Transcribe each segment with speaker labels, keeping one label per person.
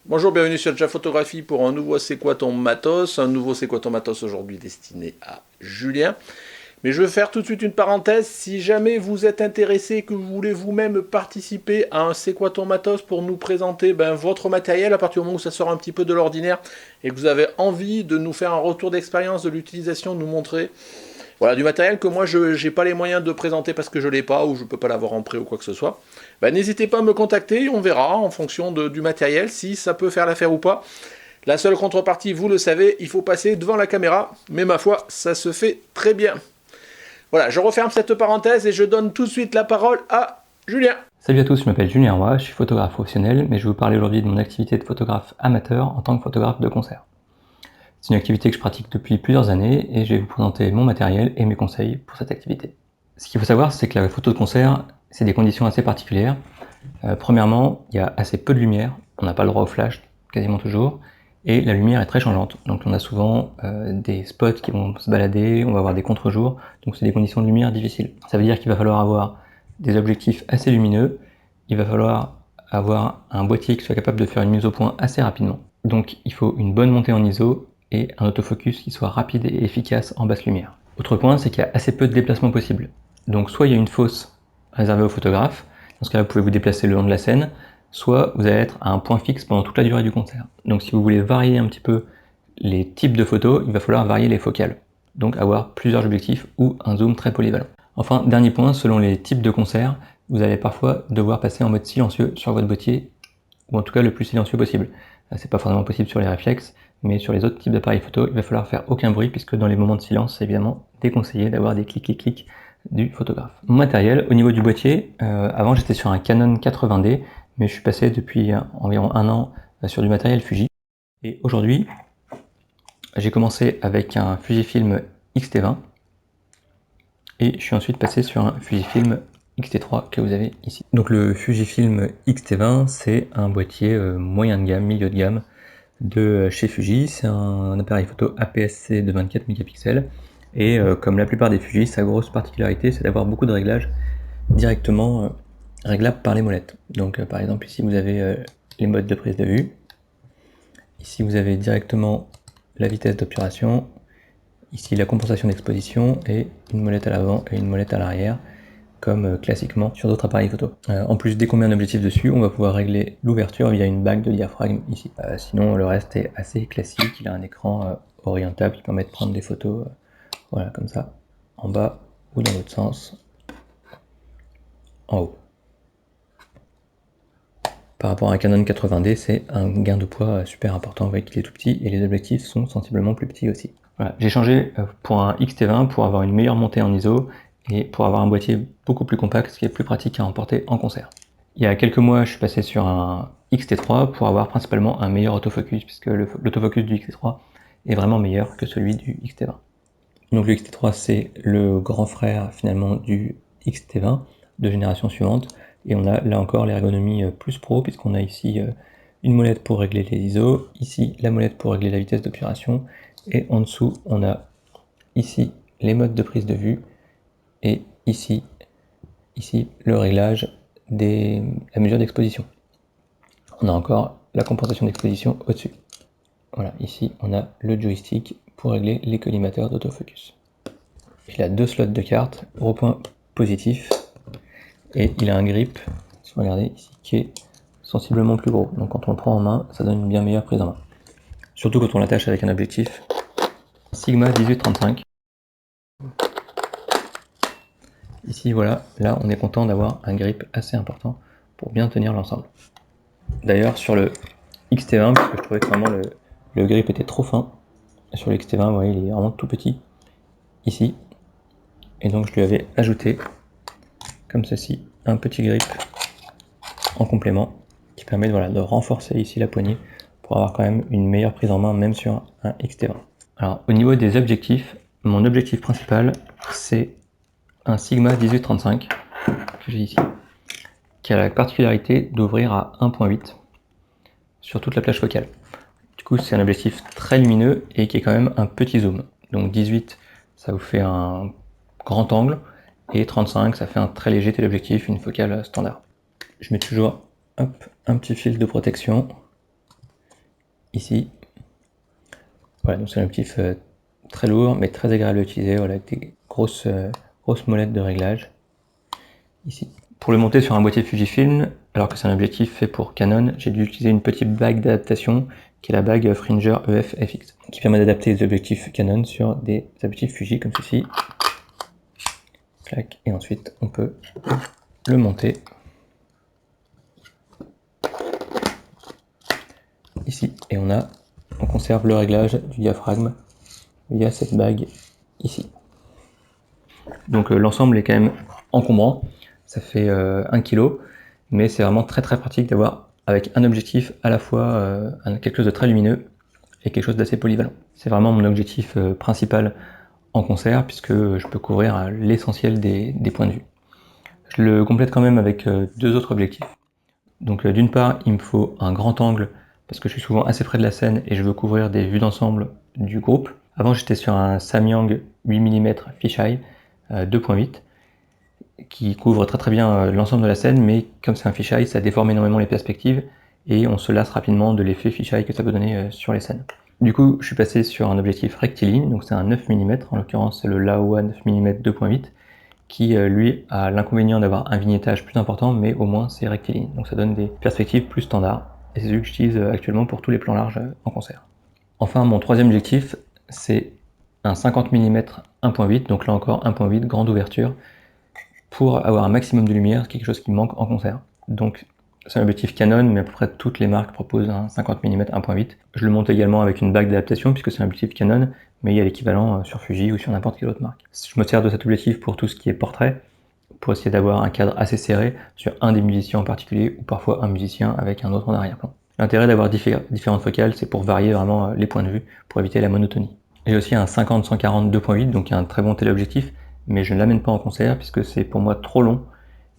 Speaker 1: Bonjour, bienvenue sur Jaf Photographie pour un nouveau C'est quoi ton matos? Un nouveau C'est quoi ton matos aujourd'hui destiné à Julien. Mais je veux faire tout de suite une parenthèse. Si jamais vous êtes intéressé, que vous voulez vous-même participer à un C'est quoi ton matos pour nous présenter votre matériel à partir du moment où ça sort un petit peu de l'ordinaire et que vous avez envie de nous faire un retour d'expérience de l'utilisation, de nous montrer voilà, du matériel que moi je n'ai pas les moyens de présenter parce que je l'ai pas ou je peux pas l'avoir en prêt ou quoi que ce soit, n'hésitez pas à me contacter, on verra en fonction du matériel si ça peut faire l'affaire ou pas. La seule contrepartie, vous le savez, il faut passer devant la caméra, mais ma foi, ça se fait très bien. Voilà, je referme cette parenthèse et je donne tout de suite la parole à Julien.
Speaker 2: Salut à tous, je m'appelle Julien Roy, je suis photographe professionnel, mais je vais vous parler aujourd'hui de mon activité de photographe amateur en tant que photographe de concert. C'est une activité que je pratique depuis plusieurs années et je vais vous présenter mon matériel et mes conseils pour cette activité. Ce qu'il faut savoir, c'est que la photo de concert, c'est des conditions assez particulières. Premièrement, il y a assez peu de lumière, on n'a pas le droit au flash quasiment toujours, et la lumière est très changeante. Donc on a souvent des spots qui vont se balader, on va avoir des contre-jours, donc c'est des conditions de lumière difficiles. Ça veut dire qu'il va falloir avoir des objectifs assez lumineux, il va falloir avoir un boîtier qui soit capable de faire une mise au point assez rapidement. Donc il faut une bonne montée en ISO et un autofocus qui soit rapide et efficace en basse lumière. Autre point, c'est qu'il y a assez peu de déplacements possibles. Donc soit il y a une fosse réservée aux photographes, dans ce cas-là vous pouvez vous déplacer le long de la scène, soit vous allez être à un point fixe pendant toute la durée du concert. Donc si vous voulez varier un petit peu les types de photos, il va falloir varier les focales. Donc avoir plusieurs objectifs ou un zoom très polyvalent. Enfin, dernier point, selon les types de concerts, vous allez parfois devoir passer en mode silencieux sur votre boîtier, ou en tout cas le plus silencieux possible. C'est pas forcément possible sur les réflexes, mais sur les autres types d'appareils photo, il va falloir faire aucun bruit, puisque dans les moments de silence, c'est évidemment déconseillé d'avoir des clics du photographe. Mon matériel, au niveau du boîtier, avant j'étais sur un Canon 80D, mais je suis passé depuis environ un an sur du matériel Fuji. Et aujourd'hui, j'ai commencé avec un Fujifilm X-T20, et je suis ensuite passé sur un Fujifilm X-T3 que vous avez ici. Donc le Fujifilm X-T20, c'est un boîtier moyen de gamme, milieu de gamme de chez Fuji. C'est un appareil photo APS-C de 24 mégapixels. Et comme la plupart des Fuji, sa grosse particularité, c'est d'avoir beaucoup de réglages directement réglables par les molettes. Donc par exemple ici vous avez les modes de prise de vue. Ici vous avez directement la vitesse d'obturation. Ici la compensation d'exposition et une molette à l'avant et une molette à l'arrière, comme classiquement sur d'autres appareils photo. En plus, dès qu'on met un objectif dessus, on va pouvoir régler l'ouverture via une bague de diaphragme ici. Sinon, le reste est assez classique. Il a un écran orientable qui permet de prendre des photos voilà, comme ça, en bas ou dans l'autre sens, en haut. Par rapport à un Canon 80D, c'est un gain de poids super important. Vous voyez qu'il est tout petit et les objectifs sont sensiblement plus petits aussi. Voilà, j'ai changé pour un X-T20 pour avoir une meilleure montée en ISO et pour avoir un boîtier beaucoup plus compact, ce qui est plus pratique à emporter en concert. Il y a quelques mois, je suis passé sur un X-T3 pour avoir principalement un meilleur autofocus, puisque l'autofocus du X-T3 est vraiment meilleur que celui du X-T20. Donc le X-T3, c'est le grand frère finalement du X-T20 de génération suivante, et on a là encore l'ergonomie plus pro, puisqu'on a ici une molette pour régler les ISO, ici la molette pour régler la vitesse d'obturation, et en dessous on a ici les modes de prise de vue, et ici le réglage la mesure d'exposition. On a encore la compensation d'exposition au-dessus. Voilà, ici on a le joystick pour régler les collimateurs d'autofocus. Il a deux slots de carte, gros point positif, et il a un grip, si vous regardez ici, qui est sensiblement plus gros. Donc quand on le prend en main, ça donne une bien meilleure prise en main. Surtout quand on l'attache avec un objectif Sigma 18-35. Ici voilà, là on est content d'avoir un grip assez important pour bien tenir l'ensemble. D'ailleurs sur le X-T20, parce que je trouvais que vraiment le grip était trop fin, sur le X-T20, vous voyez, il est vraiment tout petit, ici, et donc je lui avais ajouté, comme ceci, un petit grip en complément, qui permet de renforcer ici la poignée, pour avoir quand même une meilleure prise en main, même sur un X-T20. Alors au niveau des objectifs, mon objectif principal, c'est un Sigma 18-35, que j'ai ici, qui a la particularité d'ouvrir à 1.8 sur toute la plage focale. Du coup, c'est un objectif très lumineux et qui est quand même un petit zoom. Donc 18, ça vous fait un grand angle, et 35, ça fait un très léger téléobjectif, une focale standard. Je mets toujours un petit fil de protection ici. Voilà, donc c'est un objectif très lourd mais très agréable à utiliser, voilà, avec des grosses molettes de réglage ici. Pour le monter sur un boîtier Fujifilm, alors que c'est un objectif fait pour Canon, j'ai dû utiliser une petite bague d'adaptation qui est la bague Fringer EF FX, qui permet d'adapter les objectifs Canon sur des objectifs Fuji comme ceci. Clac, et ensuite on peut le monter ici, et on conserve le réglage du diaphragme via cette bague ici. Donc l'ensemble est quand même encombrant, ça fait 1 kg, mais c'est vraiment très pratique d'avoir avec un objectif à la fois quelque chose de très lumineux et quelque chose d'assez polyvalent. C'est vraiment mon objectif principal en concert puisque je peux couvrir l'essentiel des points de vue. Je le complète quand même avec 2 autres objectifs. Donc d'une part, il me faut un grand angle parce que je suis souvent assez près de la scène et je veux couvrir des vues d'ensemble du groupe. Avant, j'étais sur un Samyang 8 mm fisheye 2.8 qui couvre très bien l'ensemble de la scène, mais comme c'est un fisheye, ça déforme énormément les perspectives et on se lasse rapidement de l'effet fisheye que ça peut donner sur les scènes. Du coup, je suis passé sur un objectif rectiligne, donc c'est un 9 mm, en l'occurrence c'est le Laowa 9 mm 2.8, qui lui a l'inconvénient d'avoir un vignettage plus important, mais au moins c'est rectiligne, donc ça donne des perspectives plus standards, et c'est celui que j'utilise actuellement pour tous les plans larges en concert. Enfin, mon troisième objectif, c'est un 50 mm 1.8, donc là encore 1.8, grande ouverture, pour avoir un maximum de lumière, quelque chose qui manque en concert. Donc c'est un objectif Canon, mais à peu près toutes les marques proposent un 50 mm 1.8. Je le monte également avec une bague d'adaptation, puisque c'est un objectif Canon, mais il y a l'équivalent sur Fuji ou sur n'importe quelle autre marque. Je me sers de cet objectif pour tout ce qui est portrait, pour essayer d'avoir un cadre assez serré sur un des musiciens en particulier, ou parfois un musicien avec un autre en arrière-plan. L'intérêt d'avoir différentes focales, c'est pour varier vraiment les points de vue, pour éviter la monotonie. J'ai aussi un 50-140 2.8, donc un très bon téléobjectif, mais je ne l'amène pas en concert, puisque c'est pour moi trop long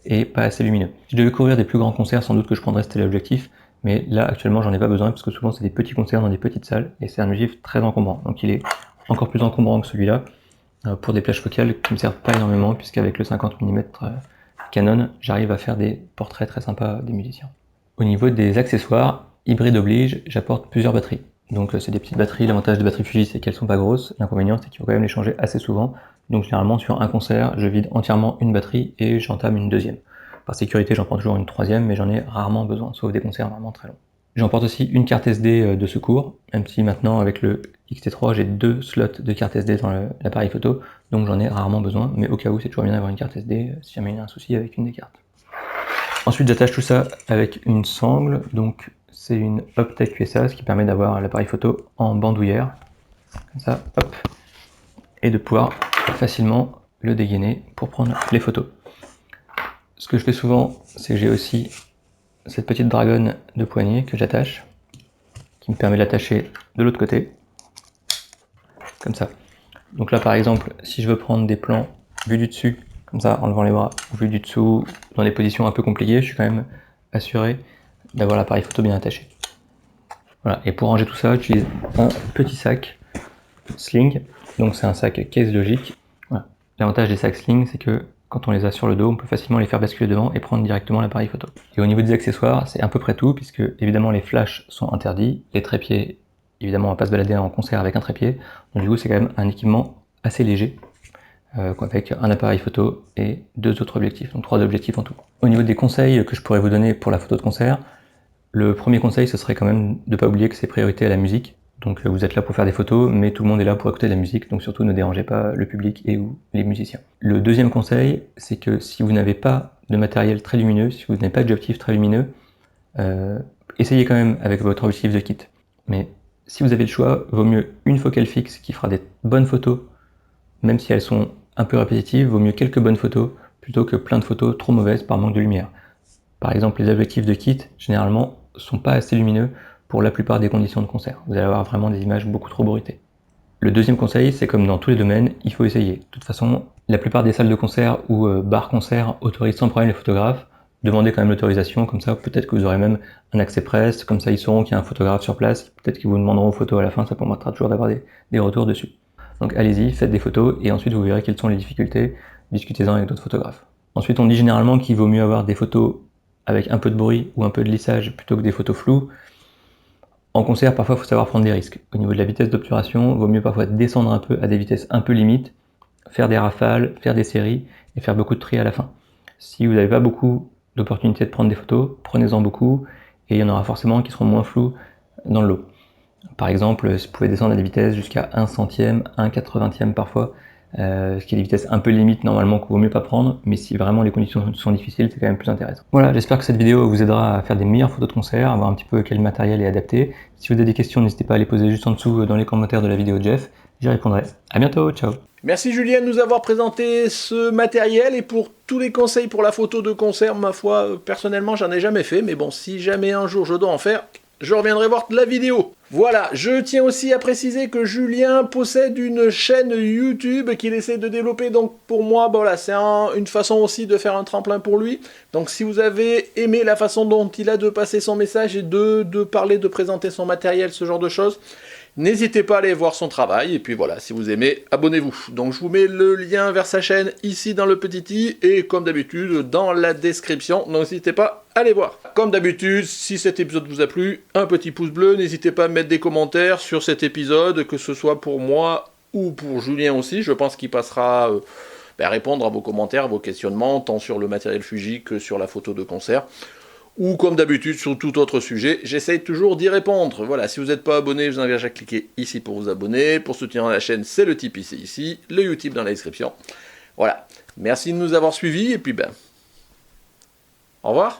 Speaker 2: et pas assez lumineux. Si je devais couvrir des plus grands concerts, sans doute que je prendrais ce téléobjectif, mais là actuellement j'en ai pas besoin, parce que souvent c'est des petits concerts dans des petites salles, et c'est un objectif très encombrant, donc il est encore plus encombrant que celui-là, pour des plages focales qui ne me servent pas énormément, puisqu'avec le 50 mm Canon, j'arrive à faire des portraits très sympas des musiciens. Au niveau des accessoires, hybride oblige, j'apporte plusieurs batteries. Donc c'est des petites batteries, l'avantage des batteries Fuji c'est qu'elles sont pas grosses, l'inconvénient c'est qu'il faut quand même les changer assez souvent, donc généralement sur un concert, je vide entièrement une batterie et j'entame une deuxième. Par sécurité j'en prends toujours une troisième, mais j'en ai rarement besoin, sauf des concerts vraiment très longs. J'emporte aussi une carte SD de secours, même si maintenant avec le X-T3 j'ai 2 slots de carte SD dans l'appareil photo, donc j'en ai rarement besoin, mais au cas où c'est toujours bien d'avoir une carte SD si jamais il y a un souci avec une des cartes. Ensuite j'attache tout ça avec une sangle, donc c'est une Optech USA, ce qui permet d'avoir l'appareil photo en bandoulière, comme ça, hop, et de pouvoir facilement le dégainer pour prendre les photos. Ce que je fais souvent, c'est que j'ai aussi cette petite dragonne de poignet que j'attache, qui me permet de l'attacher de l'autre côté, comme ça. Donc là par exemple, si je veux prendre des plans vus du dessus, comme ça, en levant les bras, ou vus du dessous, dans des positions un peu compliquées, je suis quand même assuré d'avoir l'appareil photo bien attaché. Voilà, et pour ranger tout ça, j'utilise un petit sac sling, donc c'est un sac case logique. Voilà. L'avantage des sacs sling, c'est que quand on les a sur le dos, on peut facilement les faire basculer devant et prendre directement l'appareil photo. Et au niveau des accessoires, c'est à peu près tout, puisque évidemment les flashs sont interdits, les trépieds, évidemment on va pas se balader en concert avec un trépied, donc du coup c'est quand même un équipement assez léger, avec un appareil photo et 2 autres objectifs, donc 3 objectifs en tout. Au niveau des conseils que je pourrais vous donner pour la photo de concert, le premier conseil, ce serait quand même de ne pas oublier que c'est priorité à la musique. Donc vous êtes là pour faire des photos, mais tout le monde est là pour écouter de la musique, donc surtout ne dérangez pas le public et ou les musiciens. Le deuxième conseil, c'est que si vous n'avez pas de matériel très lumineux, si vous n'avez pas d'objectif très lumineux, essayez quand même avec votre objectif de kit. Mais si vous avez le choix, vaut mieux une focale fixe qui fera des bonnes photos, même si elles sont un peu répétitives, vaut mieux quelques bonnes photos plutôt que plein de photos trop mauvaises par manque de lumière. Par exemple, les objectifs de kit, généralement, sont pas assez lumineux pour la plupart des conditions de concert. Vous allez avoir vraiment des images beaucoup trop bruitées. Le deuxième conseil, c'est comme dans tous les domaines, il faut essayer. De toute façon, la plupart des salles de concert ou bars concert autorisent sans problème les photographes. Demandez quand même l'autorisation, comme ça peut-être que vous aurez même un accès presse, comme ça ils sauront qu'il y a un photographe sur place, peut-être qu'ils vous demanderont photos à la fin, ça permettra toujours d'avoir des retours dessus. Donc allez-y, faites des photos et ensuite vous verrez quelles sont les difficultés, discutez-en avec d'autres photographes. Ensuite on dit généralement qu'il vaut mieux avoir des photos avec un peu de bruit ou un peu de lissage plutôt que des photos floues. En concert, parfois, il faut savoir prendre des risques. Au niveau de la vitesse d'obturation, il vaut mieux parfois descendre un peu à des vitesses un peu limites, faire des rafales, faire des séries et faire beaucoup de tri à la fin. Si vous n'avez pas beaucoup d'opportunités de prendre des photos, prenez-en beaucoup et il y en aura forcément qui seront moins floues dans le lot. Par exemple, vous pouvez descendre à des vitesses jusqu'à 1 centième, 1 80e parfois, ce qui est des vitesses un peu limites normalement qu'il vaut mieux pas prendre, mais si vraiment les conditions sont difficiles, c'est quand même plus intéressant. Voilà, j'espère que cette vidéo vous aidera à faire des meilleures photos de concert, à voir un petit peu quel matériel est adapté. Si vous avez des questions, n'hésitez pas à les poser juste en dessous dans les commentaires de la vidéo de Jeff, j'y répondrai. À bientôt, ciao.
Speaker 1: Merci Julien de nous avoir présenté ce matériel et pour tous les conseils pour la photo de concert, ma foi, personnellement j'en ai jamais fait, mais bon, si jamais un jour je dois en faire, je reviendrai voir la vidéo. Voilà, je tiens aussi à préciser que Julien possède une chaîne YouTube qu'il essaie de développer, donc pour moi, voilà, c'est une façon aussi de faire un tremplin pour lui. Donc si vous avez aimé la façon dont il a de passer son message et de parler, de présenter son matériel, ce genre de choses, n'hésitez pas à aller voir son travail, et puis voilà, si vous aimez, abonnez-vous. Donc je vous mets le lien vers sa chaîne ici dans le petit i, et comme d'habitude, dans la description, donc n'hésitez pas à aller voir. Comme d'habitude, si cet épisode vous a plu, un petit pouce bleu, n'hésitez pas à mettre des commentaires sur cet épisode, que ce soit pour moi ou pour Julien aussi, je pense qu'il passera à répondre à vos commentaires, à vos questionnements, tant sur le matériel Fuji que sur la photo de concert. Ou comme d'habitude sur tout autre sujet, j'essaye toujours d'y répondre. Voilà, si vous n'êtes pas abonné, je vous engage à cliquer ici pour vous abonner. Pour soutenir la chaîne, c'est le Tipeee, c'est ici, le Utip dans la description. Voilà, merci de nous avoir suivis et puis au revoir.